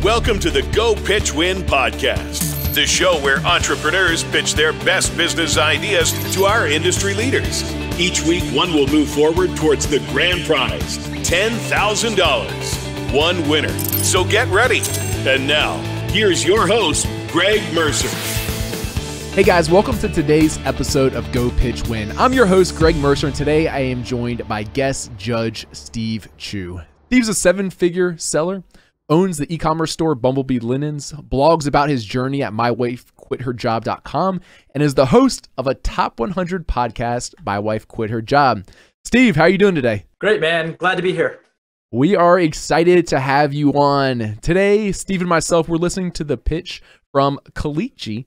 Welcome to the Go Pitch Win podcast, the show where entrepreneurs pitch their best business ideas to our industry leaders. Each week, one will move forward towards the grand prize, $10,000. One winner. So get ready. And now, here's your host, Greg Mercer. Hey guys, welcome to today's episode of Go Pitch Win. I'm your host, Greg Mercer, and today I am joined by guest judge Steve Chu. Steve's a seven-figure seller, owns the e-commerce store Bumblebee Linens, blogs about his journey at mywifequitherjob.com, and is the host of a top 100 podcast, My Wife Quit Her Job. Steve, how are you doing today? Great, man. Glad to be here. We are excited to have you on. Today, Steve and myself, we're listening to the pitch from Kalichi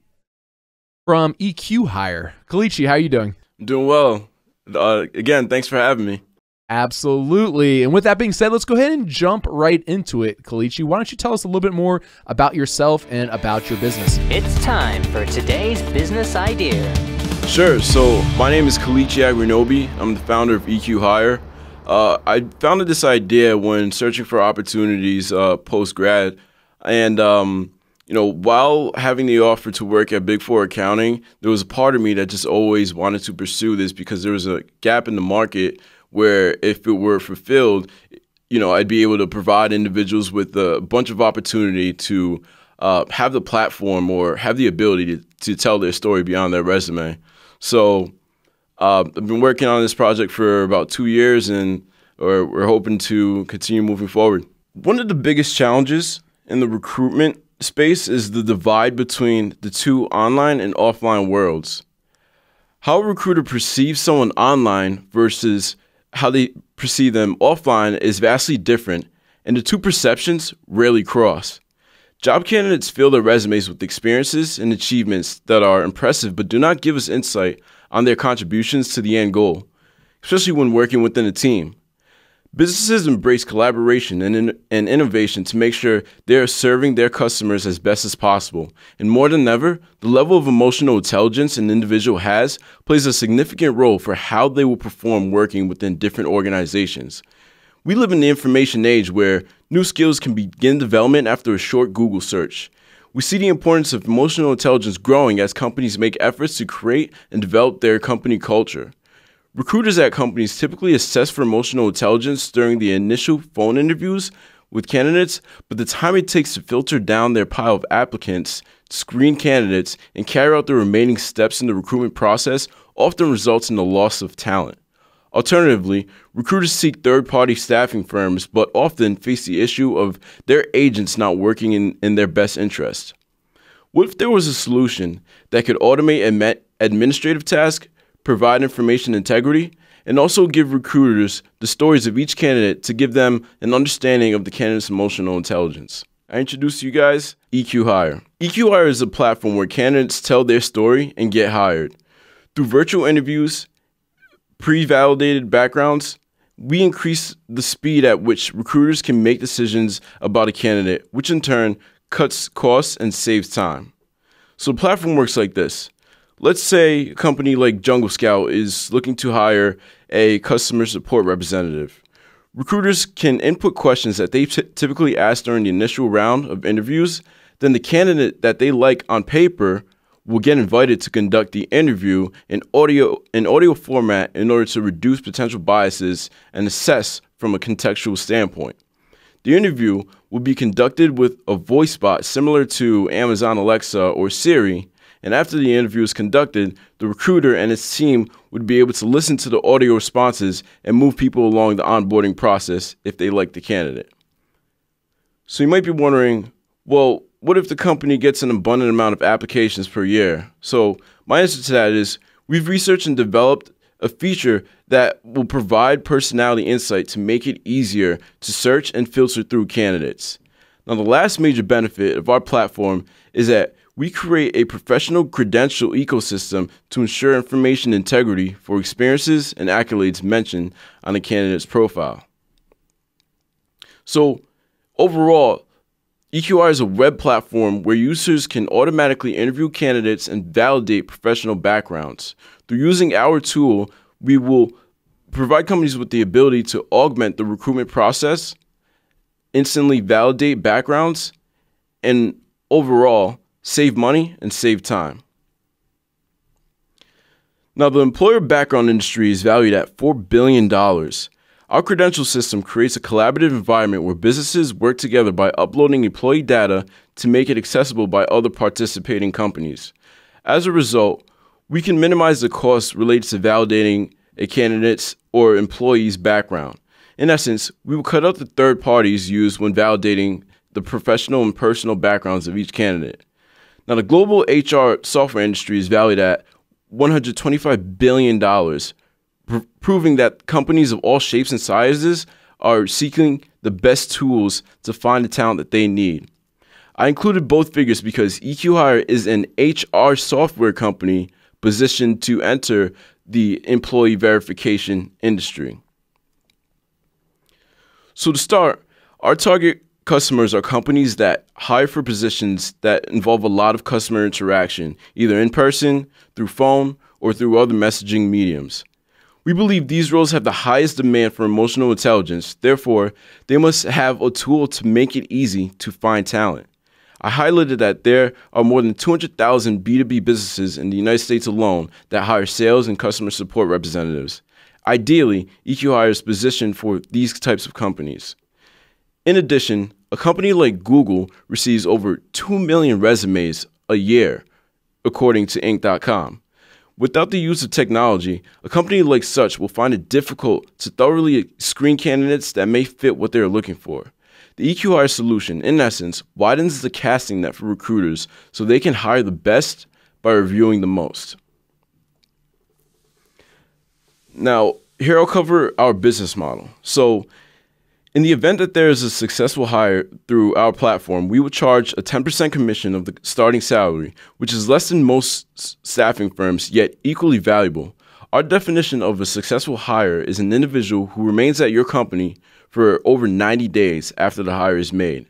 from EQ Hire. Kalichi, how are you doing? I'm doing well. Again, thanks for having me. Absolutely. And with that being said, let's go ahead and jump right into it. Kalichi, why don't you tell us a little bit more about yourself and about your business? It's time for today's business idea. Sure. So my name is Kalichi Agrinobi. I'm the founder of EQ Hire. I founded this idea when searching for opportunities post-grad. And, while having the offer to work at Big Four accounting, there was a part of me that just always wanted to pursue this because there was a gap in the market where if it were fulfilled, I'd be able to provide individuals with a bunch of opportunity to have the platform or have the ability to tell their story beyond their resume. So I've been working on this project for about 2 years, and we're hoping to continue moving forward. One of the biggest challenges in the recruitment space is the divide between the two online and offline worlds. How a recruiter perceives someone online versus how they perceive them offline is vastly different, and the two perceptions rarely cross. Job candidates fill their resumes with experiences and achievements that are impressive but do not give us insight on their contributions to the end goal, especially when working within a team. Businesses embrace collaboration and innovation to make sure they are serving their customers as best as possible. And more than ever, the level of emotional intelligence an individual has plays a significant role for how they will perform working within different organizations. We live in the information age where new skills can begin development after a short Google search. We see the importance of emotional intelligence growing as companies make efforts to create and develop their company culture. Recruiters at companies typically assess for emotional intelligence during the initial phone interviews with candidates, but the time it takes to filter down their pile of applicants, screen candidates, and carry out the remaining steps in the recruitment process often results in the loss of talent. Alternatively, recruiters seek third-party staffing firms, but often face the issue of their agents not working in their best interest. What if there was a solution that could automate administrative tasks, provide information integrity, and also give recruiters the stories of each candidate to give them an understanding of the candidate's emotional intelligence? I introduce to you guys EQ Hire. EQ Hire is a platform where candidates tell their story and get hired. Through virtual interviews, pre-validated backgrounds, we increase the speed at which recruiters can make decisions about a candidate, which in turn cuts costs and saves time. So the platform works like this. Let's say a company like Jungle Scout is looking to hire a customer support representative. Recruiters can input questions that they typically ask during the initial round of interviews. Then the candidate that they like on paper will get invited to conduct the interview in audio format in order to reduce potential biases and assess from a contextual standpoint. The interview will be conducted with a voice bot similar to Amazon Alexa or Siri. And after the interview is conducted, the recruiter and his team would be able to listen to the audio responses and move people along the onboarding process if they like the candidate. So you might be wondering, well, what if the company gets an abundant amount of applications per year? So my answer to that is we've researched and developed a feature that will provide personality insight to make it easier to search and filter through candidates. Now, the last major benefit of our platform is that we create a professional credential ecosystem to ensure information integrity for experiences and accolades mentioned on a candidate's profile. So overall, EQI is a web platform where users can automatically interview candidates and validate professional backgrounds. Through using our tool, we will provide companies with the ability to augment the recruitment process, instantly validate backgrounds, and overall save money and save time. Now, the employer background industry is valued at $4 billion. Our credential system creates a collaborative environment where businesses work together by uploading employee data to make it accessible by other participating companies. As a result, we can minimize the costs related to validating a candidate's or employee's background. In essence, we will cut out the third parties used when validating the professional and personal backgrounds of each candidate. Now, the global HR software industry is valued at $125 billion, proving that companies of all shapes and sizes are seeking the best tools to find the talent that they need. I included both figures because EQ Hire is an HR software company positioned to enter the employee verification industry. So to start, our target customers are companies that hire for positions that involve a lot of customer interaction, either in person, through phone, or through other messaging mediums. We believe these roles have the highest demand for emotional intelligence. Therefore, they must have a tool to make it easy to find talent. I highlighted that there are more than 200,000 B2B businesses in the United States alone that hire sales and customer support representatives. Ideally, EQ Hire is positioned for these types of companies. In addition, a company like Google receives over 2 million resumes a year, according to Inc.com. Without the use of technology, a company like such will find it difficult to thoroughly screen candidates that may fit what they are looking for. The EQ Hire solution, in essence, widens the casting net for recruiters so they can hire the best by reviewing the most. Now, here I'll cover our business model. So, in the event that there is a successful hire through our platform, we will charge a 10% commission of the starting salary, which is less than most staffing firms, yet equally valuable. Our definition of a successful hire is an individual who remains at your company for over 90 days after the hire is made.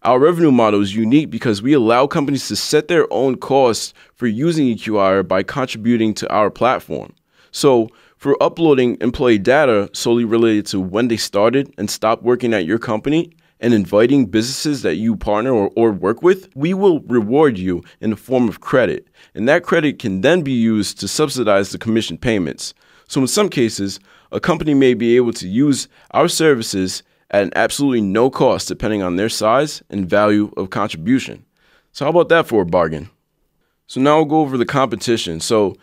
Our revenue model is unique because we allow companies to set their own costs for using EQ Hire by contributing to our platform. So, for uploading employee data solely related to when they started and stopped working at your company and inviting businesses that you partner or work with, we will reward you in the form of credit. And that credit can then be used to subsidize the commission payments. So in some cases, a company may be able to use our services at an absolutely no cost depending on their size and value of contribution. So how about that for a bargain? So now we'll go over the competition. So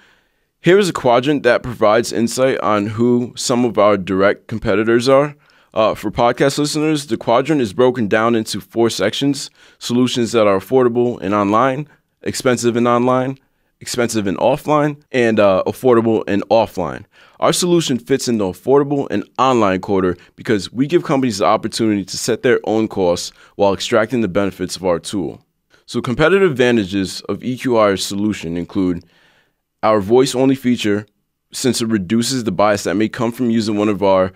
here is a quadrant that provides insight on who some of our direct competitors are. For podcast listeners, the quadrant is broken down into 4 sections: solutions that are affordable and online, expensive and online, expensive and offline, and affordable and offline. Our solution fits in the affordable and online quarter because we give companies the opportunity to set their own costs while extracting the benefits of our tool. So competitive advantages of EQ Hire's solution include our voice-only feature, since it reduces the bias that may come from using one of our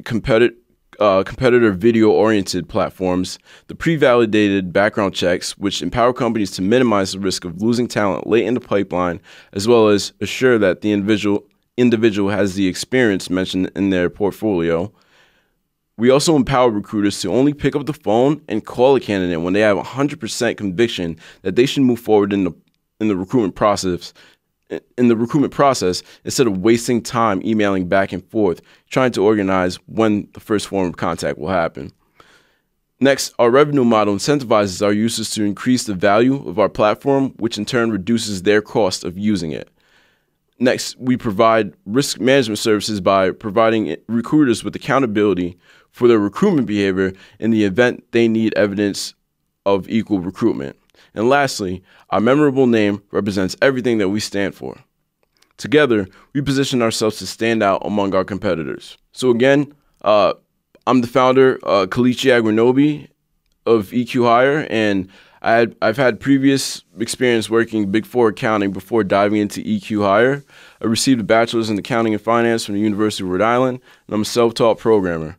competitor video-oriented platforms, the pre-validated background checks, which empower companies to minimize the risk of losing talent late in the pipeline, as well as assure that the individual has the experience mentioned in their portfolio. We also empower recruiters to only pick up the phone and call a candidate when they have 100% conviction that they should move forward in the recruitment process. Instead of wasting time emailing back and forth, trying to organize when the first form of contact will happen. Next, our revenue model incentivizes our users to increase the value of our platform, which in turn reduces their cost of using it. Next, we provide risk management services by providing recruiters with accountability for their recruitment behavior in the event they need evidence of equal recruitment. And lastly, our memorable name represents everything that we stand for. Together, we position ourselves to stand out among our competitors. So again, I'm the founder, Kalichi Agrinobi of EQ Hire, and I've had previous experience working Big Four accounting before diving into EQ Hire. I received a bachelor's in accounting and finance from the University of Rhode Island, and I'm a self-taught programmer.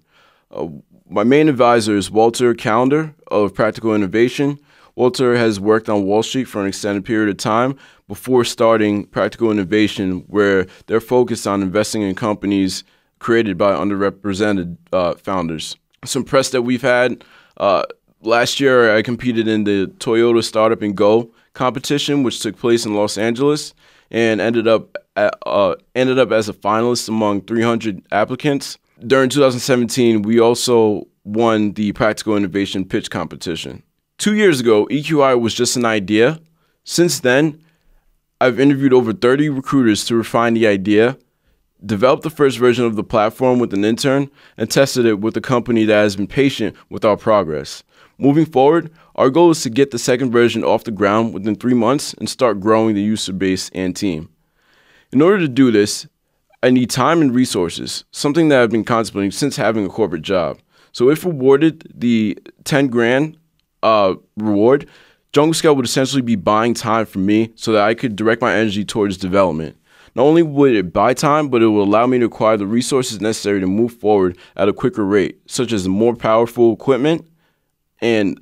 My main advisor is Walter Callender of Practical Innovation. Walter has worked on Wall Street for an extended period of time before starting Practical Innovation, where they're focused on investing in companies created by underrepresented founders. Some press that we've had last year I competed in the Toyota Startup and Go competition, which took place in Los Angeles, and ended up as a finalist among 300 applicants. During 2017, we also won the Practical Innovation Pitch competition. 2 years ago, EQI was just an idea. Since then, I've interviewed over 30 recruiters to refine the idea, developed the first version of the platform with an intern, and tested it with a company that has been patient with our progress. Moving forward, our goal is to get the second version off the ground within 3 months and start growing the user base and team. In order to do this, I need time and resources, something that I've been contemplating since having a corporate job. So if awarded the 10 grand reward, Jungle Scout would essentially be buying time from me so that I could direct my energy towards development. Not only would it buy time, but it will allow me to acquire the resources necessary to move forward at a quicker rate, such as more powerful equipment and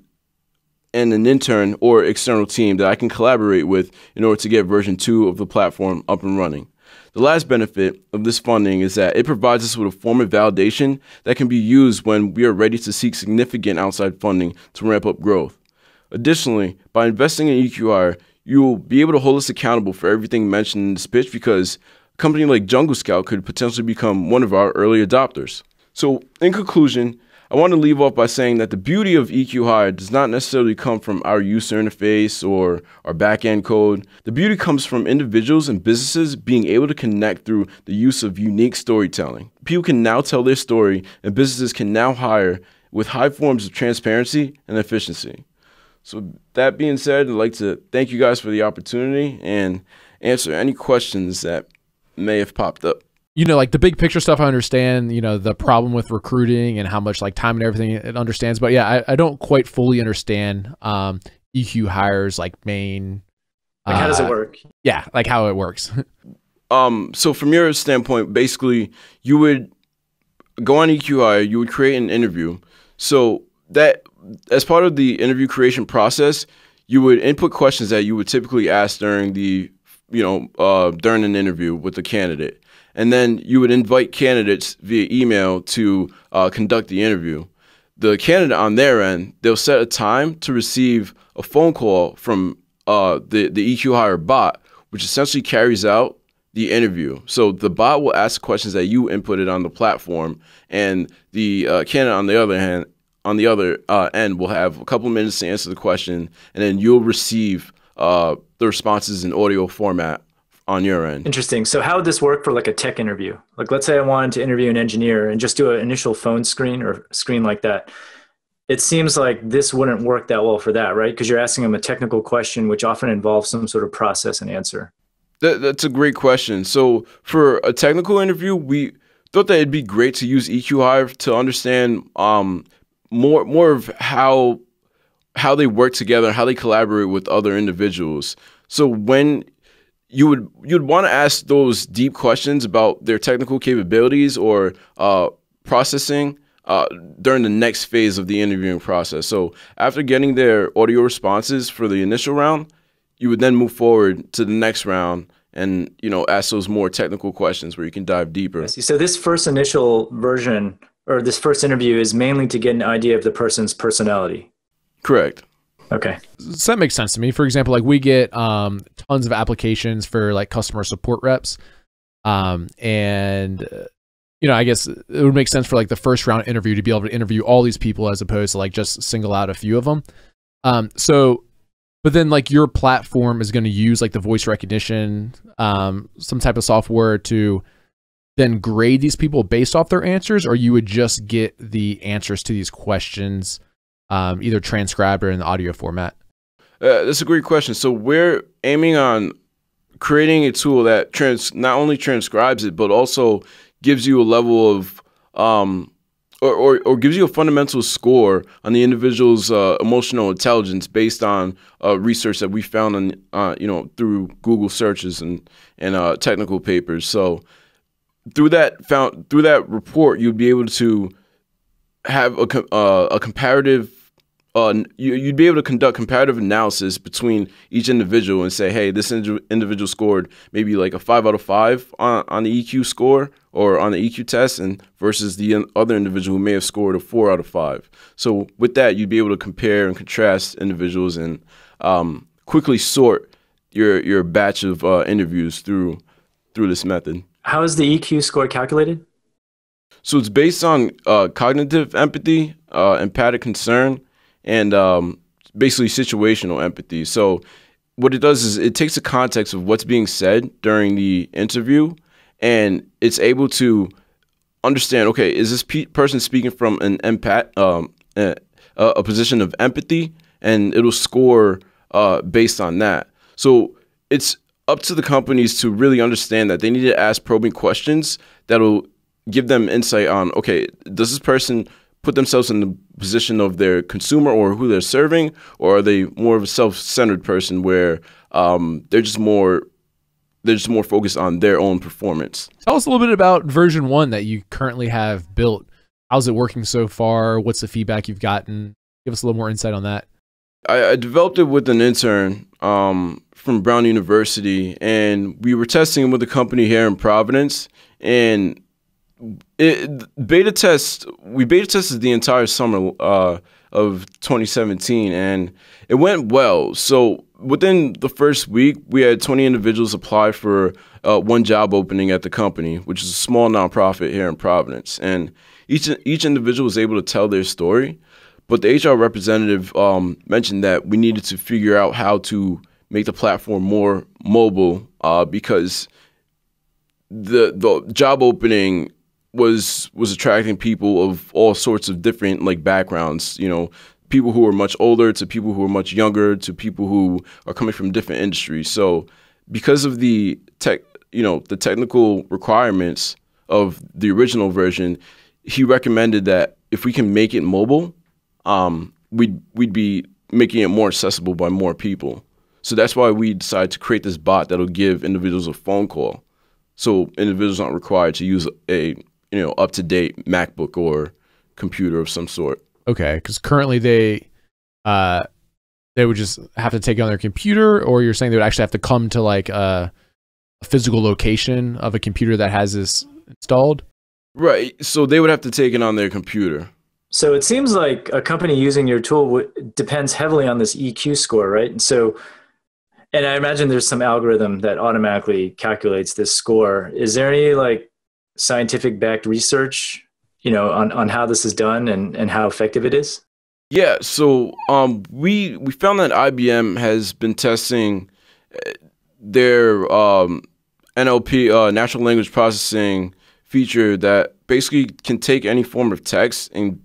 an intern or external team that I can collaborate with in order to get version 2 of the platform up and running. The last benefit of this funding is that it provides us with a form of validation that can be used when we are ready to seek significant outside funding to ramp up growth. Additionally, by investing in EQI, you will be able to hold us accountable for everything mentioned in this pitch, because a company like Jungle Scout could potentially become one of our early adopters. So in conclusion, I want to leave off by saying that the beauty of EQ Hire does not necessarily come from our user interface or our back-end code. The beauty comes from individuals and businesses being able to connect through the use of unique storytelling. People can now tell their story, and businesses can now hire with high forms of transparency and efficiency. So that being said, I'd like to thank you guys for the opportunity and answer any questions that may have popped up. You know, like the big picture stuff, I understand, you know, the problem with recruiting and how much like time and everything it understands. But yeah, I don't quite fully understand EQ Hire's like main. Like how does it work? Yeah, like how it works. So from your standpoint, basically, you would go on EQ Hire, you would create an interview. So that as part of the interview creation process, you would input questions that you would typically ask during the, during an interview with the candidate. And then you would invite candidates via email to conduct the interview. The candidate on their end, they'll set a time to receive a phone call from the EQ Hire bot, which essentially carries out the interview. So the bot will ask questions that you inputted on the platform, and the candidate on the other end will have a couple of minutes to answer the question, and then you'll receive the responses in audio format on your end. Interesting. So how would this work for like a tech interview? Like let's say I wanted to interview an engineer and just do an initial phone screen or screen like that. It seems like this wouldn't work that well for that, right? Because you're asking them a technical question, which often involves some sort of process and answer. That's a great question. So for a technical interview, we thought that it'd be great to use EQ Hire to understand more of how they work together, how they collaborate with other individuals. So when you'd want to ask those deep questions about their technical capabilities or processing during the next phase of the interviewing process. So after getting their audio responses for the initial round, you would then move forward to the next round and ask those more technical questions where you can dive deeper. So this first initial version or this first interview is mainly to get an idea of the person's personality. Correct. Okay. So that makes sense to me. For example, like we get tons of applications for like customer support reps. And I guess it would make sense for like the first round interview to be able to interview all these people as opposed to like just single out a few of them. But then like your platform is going to use like the voice recognition, some type of software to then grade these people based off their answers, or you would just get the answers to these questions either transcribed or in the audio format? That's a great question. So we're aiming on creating a tool that not only transcribes it, but also gives you a level of, or gives you a fundamental score on the individual's emotional intelligence based on research that we found on, through Google searches and technical papers. So through that report, you'd be able to have a comparative. You'd be able to conduct comparative analysis between each individual and say, hey, this individual scored maybe like a 5 out of 5 on the EQ score, or on the EQ test, and versus the other individual who may have scored a 4 out of 5. So with that, you'd be able to compare and contrast individuals and quickly sort your batch of interviews through this method. How is the EQ score calculated? So it's based on cognitive empathy, empathic concern, and basically situational empathy. So what it does is it takes the context of what's being said during the interview, and it's able to understand, okay, is this person speaking from an a position of empathy, and it'll score based on that. So it's up to the companies to really understand that they need to ask probing questions that'll give them insight on, okay, does this person put themselves in the position of their consumer or who they're serving, or are they more of a self-centered person where they're just more focused on their own performance? Tell us a little bit about version 1 that you currently have built. How's it working so far? What's the feedback you've gotten? Give us a little more insight on that. I developed it with an intern from Brown University, and we were testing it with a company here in Providence. And we beta tested the entire summer of 2017, and it went well. So within the first week, we had 20 individuals apply for one job opening at the company, which is a small nonprofit here in Providence. And each individual was able to tell their story. But the HR representative mentioned that we needed to figure out how to make the platform more mobile because the job opening was attracting people of all sorts of different backgrounds, people who are much older to people who are much younger to people who are coming from different industries. So because of the technical requirements of the original version, he recommended that if we can make it mobile, we'd be making it more accessible by more people. So that's why we decided to create this bot that'll give individuals a phone call. So individuals aren't required to use a up-to-date MacBook or computer of some sort. Okay, because currently they would just have to take it on their computer, or you're saying they would actually have to come to a physical location of a computer that has this installed? Right. So they would have to take it on their computer. So it seems like a company using your tool depends heavily on this EQ score, right? And I imagine there's some algorithm that automatically calculates this score. Is there any scientific backed research, on how this is done and how effective it is? Yeah. So we found that IBM has been testing their NLP, natural language processing feature that basically can take any form of text and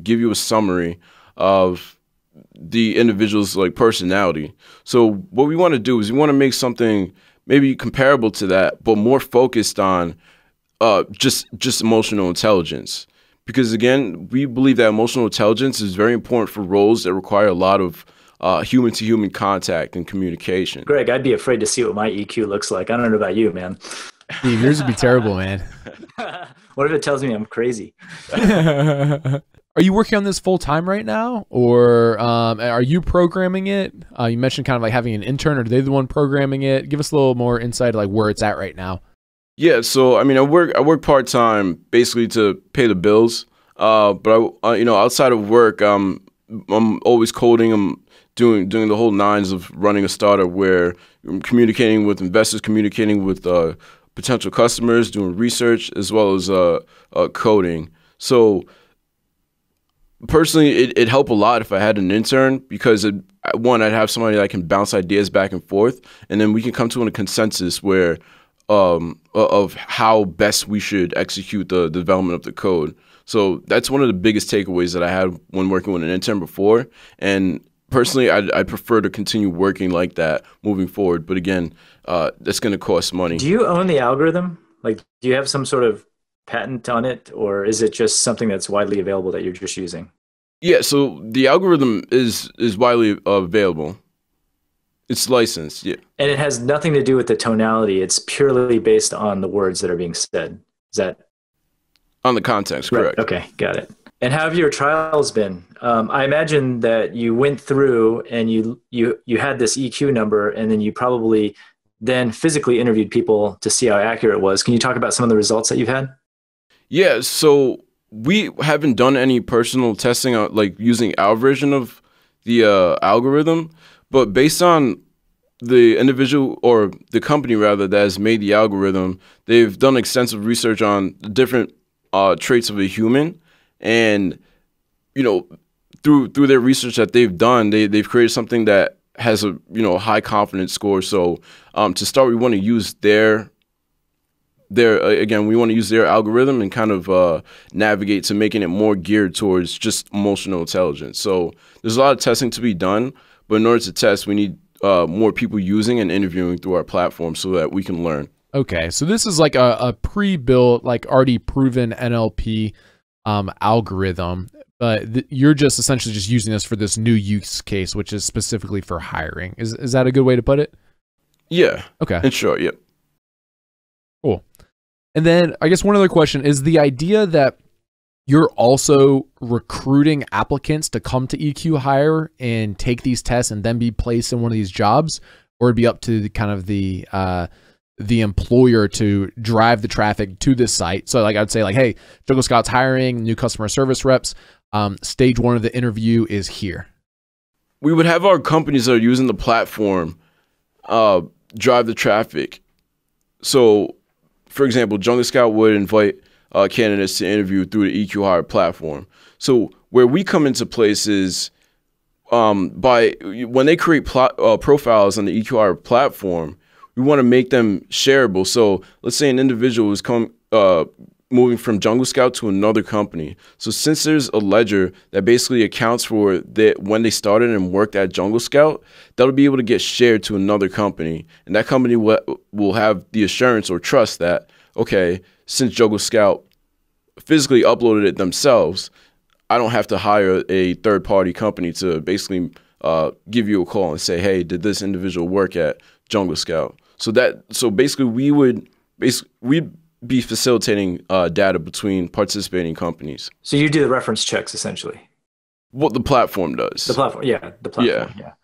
give you a summary of the individual's personality. So what we want to do is we want to make something maybe comparable to that, but more focused on just emotional intelligence. Because again, we believe that emotional intelligence is very important for roles that require a lot of human-to-human contact and communication. Greg, I'd be afraid to see what my EQ looks like. I don't know about you, man. Steve, yours would be terrible, man. What if it tells me I'm crazy? Are you working on this full time right now, or are you programming it? You mentioned kind of having an intern, or are they the one programming it? Give us a little more insight where it's at right now. Yeah, so I work part time basically to pay the bills. But outside of work, I'm always coding. I'm doing the whole nines of running a startup where I'm communicating with investors, communicating with potential customers, doing research as well as coding. So personally, it'd help a lot if I had an intern because I'd have somebody that can bounce ideas back and forth, and then we can come to a consensus where of how best we should execute the development of the code. So that's one of the biggest takeaways that I had when working with an intern before. And personally, I'd prefer to continue working like that moving forward. But again, that's going to cost money. Do you own the algorithm? Do you have some sort of patent on it, or is it just something that's widely available that you're just using? Yeah, so the algorithm is widely available. It's licensed, yeah. And it has nothing to do with the tonality. It's purely based on the words that are being said. Is that on the context? Correct. Right. Okay, got it. And how have your trials been? I imagine that you went through and you had this EQ number, and then you probably then physically interviewed people to see how accurate it was. Can you talk about some of the results that you've had? Yeah, so we haven't done any personal testing on like using our version of the algorithm, but based on the individual or the company rather that has made the algorithm, they've done extensive research on the different traits of a human, and through their research that they've done, they've created something that has a high confidence score. So to start, we want to use their algorithm and kind of navigate to making it more geared towards just emotional intelligence. So there's a lot of testing to be done, but in order to test, we need more people using and interviewing through our platform so that we can learn. Okay, so this is like a pre-built, like already proven NLP algorithm, but you're just essentially just using this for this new use case, which is specifically for hiring. Is that a good way to put it? Yeah. Okay. In short, yep. Cool. And then I guess one other question is the idea that you're also recruiting applicants to come to EQ Hire and take these tests and then be placed in one of these jobs, or it'd be up to the employer to drive the traffic to this site. So like I'd say like, hey, Jungle Scout's hiring new customer service reps. Stage 1 of the interview is here. We would have our companies that are using the platform drive the traffic. So, for example, Jungle Scout would invite candidates to interview through the EQ Hire platform. So where we come into place is by when they create profiles on the EQ Hire platform, we want to make them shareable. So let's say an individual is moving from Jungle Scout to another company. So since there's a ledger that basically accounts for when they started and worked at Jungle Scout, that'll be able to get shared to another company. And that company will have the assurance or trust that, okay, since Jungle Scout physically uploaded it themselves, I don't have to hire a third-party company to basically give you a call and say, hey, did this individual work at Jungle Scout? So basically we'd be facilitating data between participating companies. So you do the reference checks essentially. What the platform does. The platform, yeah.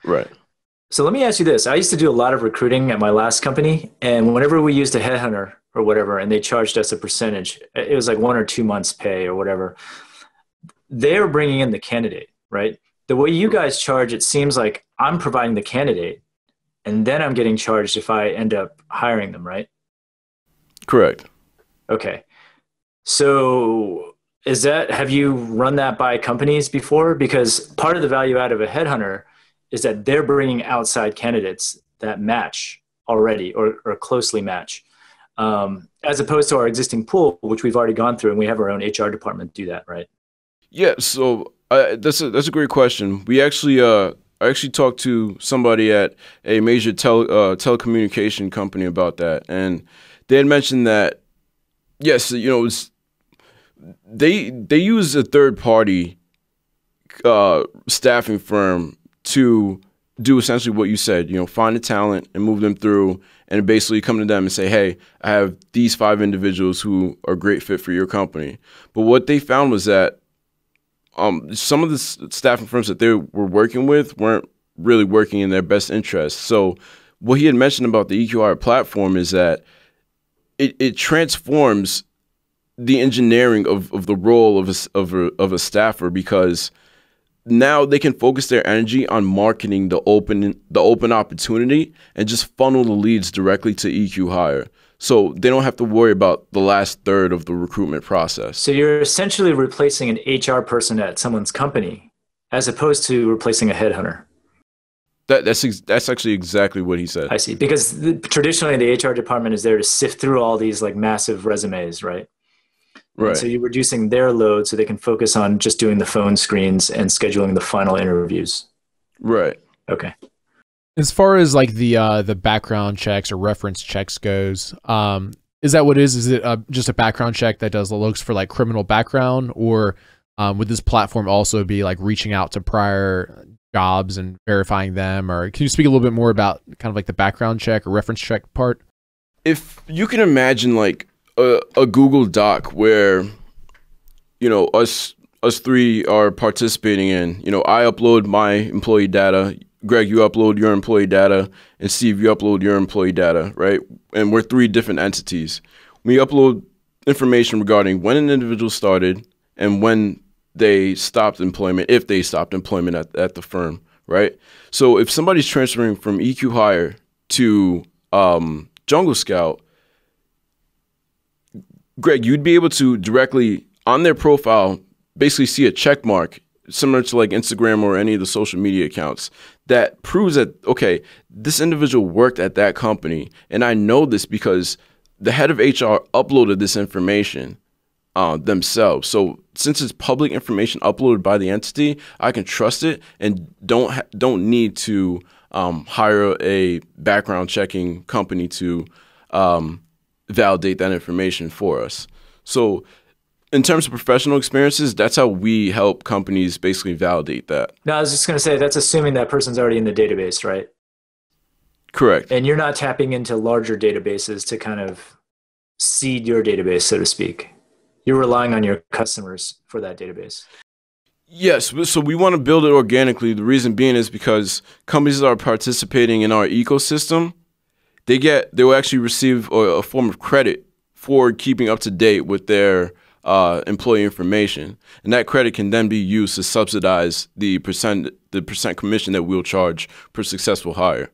Right. So let me ask you this. I used to do a lot of recruiting at my last company, and whenever we used a headhunter or whatever, and they charged us a percentage, it was like 1 or 2 months pay or whatever. They were bringing in the candidate, right? The way you guys charge, it seems like I'm providing the candidate, and then I'm getting charged if I end up hiring them, right? Correct. Okay. So have you run that by companies before? Because part of the value out of a headhunter is that they're bringing outside candidates that match already or closely match, as opposed to our existing pool, which we've already gone through, and we have our own HR department do that, right? Yeah. So that's a great question. We actually I actually talked to somebody at a major telecommunication company about that, and they had mentioned that yes, they use a third party staffing firm to do essentially what you said, find the talent and move them through and basically come to them and say, hey, I have these 5 individuals who are a great fit for your company. But what they found was that some of the staffing firms that they were working with weren't really working in their best interest. So what he had mentioned about the EQR platform is that it transforms the engineering of the role of a staffer, because now they can focus their energy on marketing the open opportunity and just funnel the leads directly to EQ Hire. So they don't have to worry about the last third of the recruitment process. So you're essentially replacing an HR person at someone's company as opposed to replacing a headhunter. That's actually exactly what he said. I see. Because traditionally the HR department is there to sift through all these like massive resumes, right? Right. And so you're reducing their load so they can focus on just doing the phone screens and scheduling the final interviews. Right. Okay. As far as like the background checks or reference checks goes, is that what it is? Is it just a background check that looks for like criminal background, or would this platform also be like reaching out to prior jobs and verifying them? Or can you speak a little bit more about kind of like the background check or reference check part? If you can imagine like a Google Doc where, us 3 are participating in, I upload my employee data, Greg, you upload your employee data, and Steve, you upload your employee data, right? And we're three different entities. We upload information regarding when an individual started and when they stopped employment, if they stopped employment at the firm, right? So if somebody's transferring from EQ Hire to Jungle Scout, Greg, you'd be able to directly on their profile basically see a check mark similar to like Instagram or any of the social media accounts that proves that, okay, this individual worked at that company. And I know this because the head of HR uploaded this information themselves. So since it's public information uploaded by the entity, I can trust it and don't need to hire a background checking company to validate that information for us. So in terms of professional experiences, that's how we help companies basically validate that. No, I was just going to say, that's assuming that person's already in the database, right? Correct. And you're not tapping into larger databases to kind of seed your database, so to speak. You're relying on your customers for that database. Yes, so we want to build it organically. The reason being is because companies that are participating in our ecosystem, they will actually receive a form of credit for keeping up to date with their employee information, and that credit can then be used to subsidize the percent commission that we'll charge per successful hire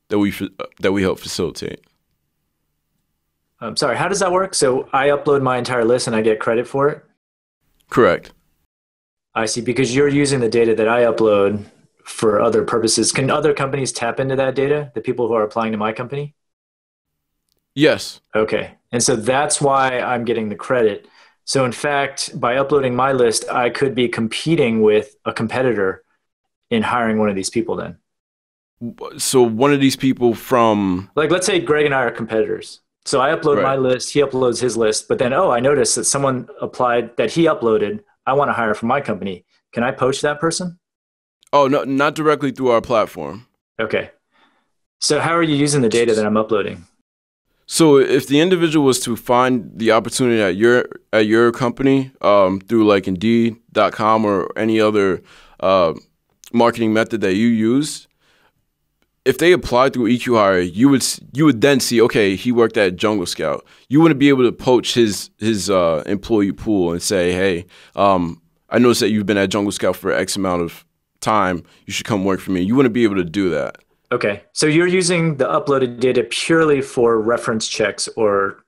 that we help facilitate. I'm sorry, how does that work? So I upload my entire list and I get credit for it? Correct. I see, because you're using the data that I upload for other purposes. Can other companies tap into that data, the people who are applying to my company? Yes. Okay. And so that's why I'm getting the credit. So in fact, by uploading my list, I could be competing with a competitor in hiring one of these people then. So one of these people from... Like, let's say Greg and I are competitors. So I upload my list, he uploads his list, but then, oh, I noticed that someone applied that he uploaded. I want to hire from my company. Can I poach that person? Oh, no, not directly through our platform. Okay. So how are you using the data that I'm uploading? So if the individual was to find the opportunity at your company through like Indeed.com or any other marketing method that you use, if they applied through EQ Hire, you would then see, okay, he worked at Jungle Scout. You wouldn't be able to poach his employee pool and say, hey, I noticed that you've been at Jungle Scout for X amount of time. You should come work for me. You wouldn't be able to do that. Okay, so you're using the uploaded data purely for reference checks or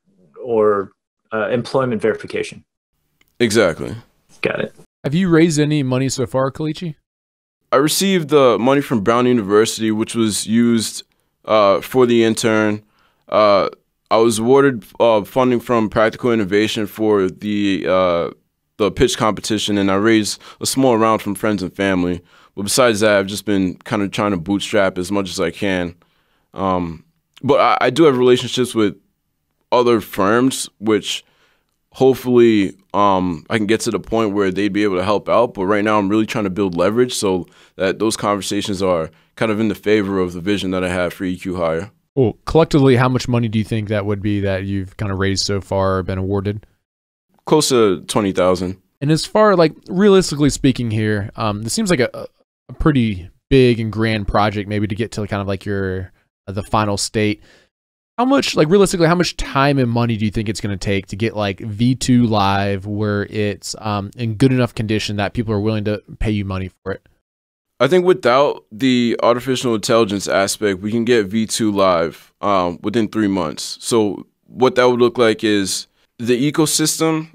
employment verification. Exactly. Got it. Have you raised any money so far, Kalichi? I received money from Brown University, which was used for the intern. I was awarded funding from Practical Innovation for the pitch competition, and I raised a small amount from friends and family. But besides that, I've just been kind of trying to bootstrap as much as I can. But I do have relationships with other firms, which hopefully I can get to the point where they'd be able to help out. But right now I'm really trying to build leverage so that those conversations are kind of in the favor of the vision that I have for EQ Hire. Well, collectively, how much money do you think that would be that you've kind of raised so far or been awarded? Close to $20,000. And as far, like, realistically speaking here, this seems like a pretty big and grand project maybe to get to kind of like the final state. How much, like realistically, how much time and money do you think it's going to take to get like V2 live where it's in good enough condition that people are willing to pay you money for it? I think without the artificial intelligence aspect, we can get V2 live within 3 months. So what that would look like is the ecosystem,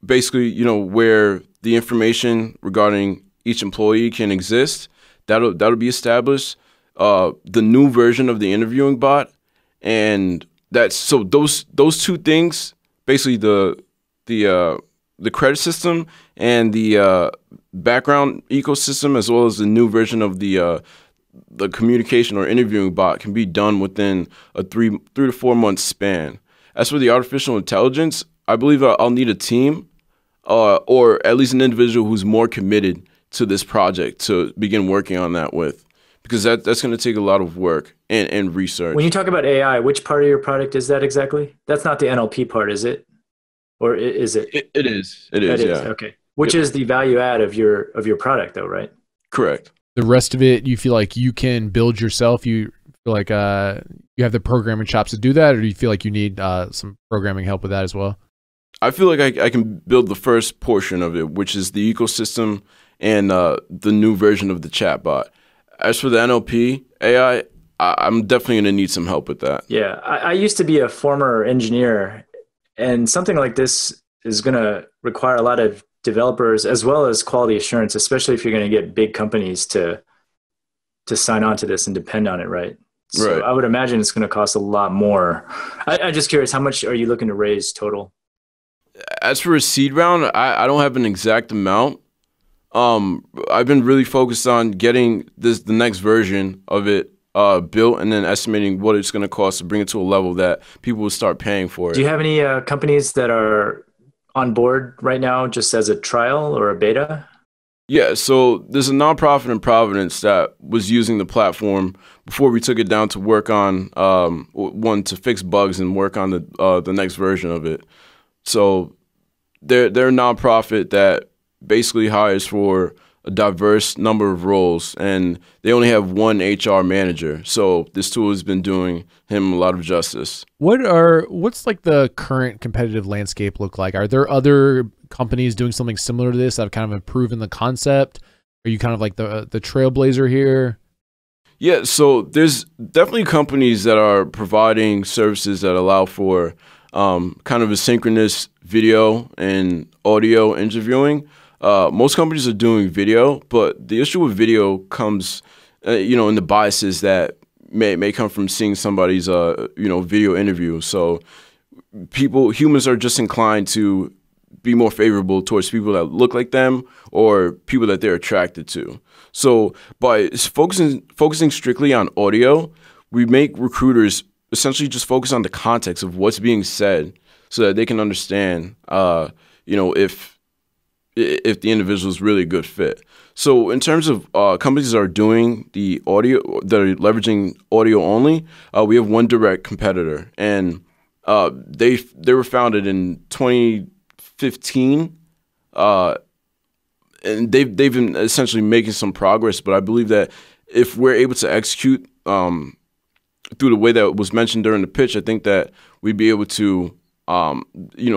basically, you know, where the information regarding each employee can exist, that'll be established. The new version of the interviewing bot, and that's so those two things, basically the credit system and the background ecosystem, as well as the new version of the communication or interviewing bot, can be done within a 3 to 4 month span. As for the artificial intelligence, I believe I'll need a team or at least an individual who's more committed to this project to begin working on that with, because that's going to take a lot of work and research. When you talk about AI, which part of your product is that exactly? That's not the NLP part, is it? Or is it? It is. It is, yeah. Okay. Which is the value add of your product though, right? Correct. the rest of it, you feel like you can build yourself? You feel like you have the programming chops to do that, or do you feel like you need some programming help with that as well? I feel like I can build the first portion of it, which is the ecosystem and the new version of the chatbot. As for the NLP AI, I'm definitely going to need some help with that. Yeah, I used to be a former engineer, and something like this is going to require a lot of developers as well as quality assurance, especially if you're going to get big companies to sign on to this and depend on it, right? So Right. I would imagine it's going to cost a lot more. I'm just curious, how much are you looking to raise total? As for a seed round, I don't have an exact amount. I've been really focused on getting the next version of it built, and then estimating what it's going to cost to bring it to a level that people will start paying for it. Do you have any companies that are on board right now just as a trial or a beta? Yeah, so there's a nonprofit in Providence that was using the platform before we took it down to work on one to fix bugs and work on the next version of it. So they're a nonprofit that basically hires for a diverse number of roles, and they only have one HR manager. So this tool has been doing him a lot of justice. What's like the current competitive landscape look like? Are there other companies doing something similar to this that have kind of improved in the concept? Are you kind of like the trailblazer here? Yeah, so there's definitely companies that are providing services that allow for kind of asynchronous video and audio interviewing. Most companies are doing video, but the issue with video comes, in the biases that may come from seeing somebody's, video interview. So humans are just inclined to be more favorable towards people that look like them or people that they're attracted to. So by focusing strictly on audio, we make recruiters essentially just focus on the context of what's being said so that they can understand, if the individual is really a good fit. So in terms of companies that are doing the audio, that are leveraging audio only, we have one direct competitor, and they were founded in 2015, and they've been essentially making some progress. But I believe that if we're able to execute through the way that was mentioned during the pitch, I think that we'd be able to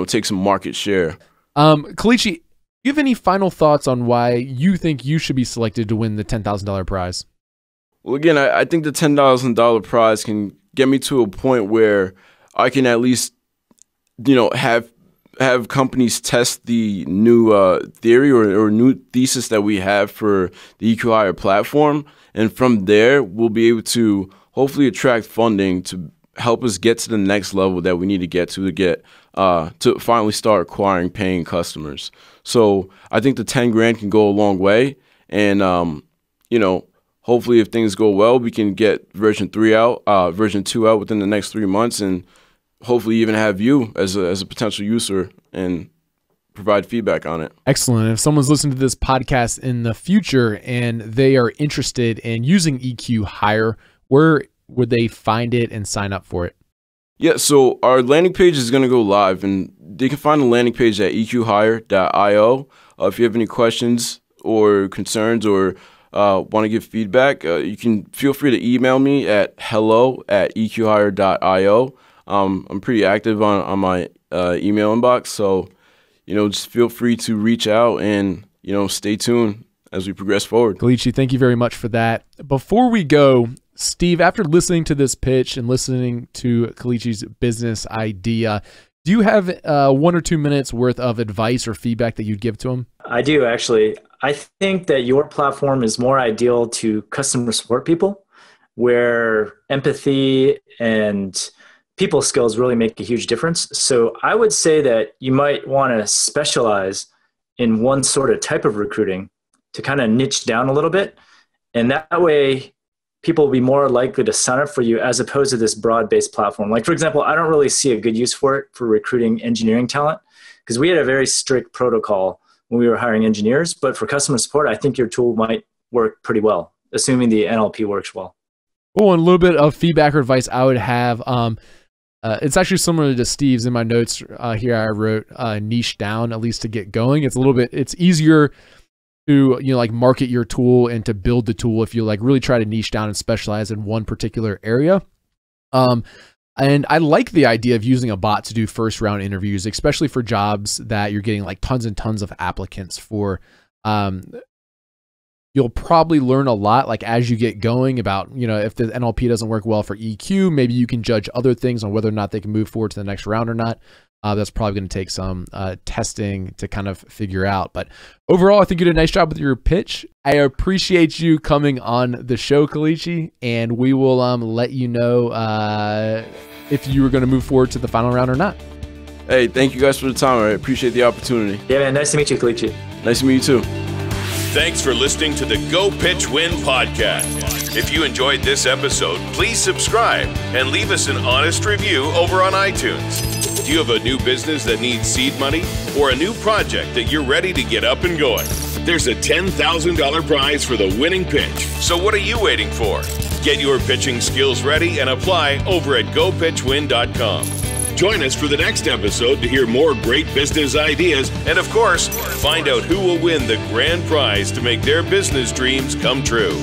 take some market share. Kalichi, do you have any final thoughts on why you think you should be selected to win the $10,000 prize? Well, again, I think the $10,000 prize can get me to a point where I can at least, have companies test the new theory or new thesis that we have for the EQ Hire platform. And from there, we'll be able to hopefully attract funding to help us get to the next level that we need to get to finally start acquiring paying customers. So I think the 10 grand can go a long way. And, hopefully if things go well, we can get version 2 out within the next 3 months, and hopefully even have you as a potential user and provide feedback on it. Excellent. If someone's listening to this podcast in the future and they are interested in using EQ Hire, where would they find it and sign up for it? Yeah, so our landing page is going to go live, and they can find the landing page at eqhire.io. If you have any questions or concerns or want to give feedback, you can feel free to email me at hello@eqhire.io. I'm pretty active on my email inbox, so just feel free to reach out and stay tuned as we progress forward. Kalichi, thank you very much for that. Before we go, Steve, after listening to this pitch and listening to Kalichi's business idea, do you have 1 or 2 minutes worth of advice or feedback that you'd give to him? I do, actually. I think that your platform is more ideal to customer support people, where empathy and people skills really make a huge difference. So I would say that you might want to specialize in one sort of type of recruiting to kind of niche down a little bit. And that way people will be more likely to sign up for you as opposed to this broad-based platform. Like, for example, I don't really see a good use for it for recruiting engineering talent, because we had a very strict protocol when we were hiring engineers. But for customer support, I think your tool might work pretty well, assuming the NLP works well. Well, and a little bit of feedback or advice I would have. It's actually similar to Steve's. In my notes here, I wrote niche down, at least to get going. It's easier to, like market your tool and to build the tool if you like really try to niche down and specialize in one particular area. And I like the idea of using a bot to do first round interviews, especially for jobs that you're getting like tons and tons of applicants for. You'll probably learn a lot like as you get going about, if the NLP doesn't work well for EQ, maybe you can judge other things on whether or not they can move forward to the next round or not. That's probably going to take some testing to kind of figure out. But overall, I think you did a nice job with your pitch. I appreciate you coming on the show, Kalichi, and we will let you know if you were going to move forward to the final round or not. Hey, thank you guys for the time. I appreciate the opportunity. Yeah, man. Nice to meet you, Kalichi. Nice to meet you too. Thanks for listening to the Go Pitch Win podcast. If you enjoyed this episode, please subscribe and leave us an honest review over on iTunes. Do you have a new business that needs seed money or a new project that you're ready to get up and going? There's a $10,000 prize for the winning pitch. So what are you waiting for? Get your pitching skills ready and apply over at gopitchwin.com. Join us for the next episode to hear more great business ideas and, of course, find out who will win the grand prize to make their business dreams come true.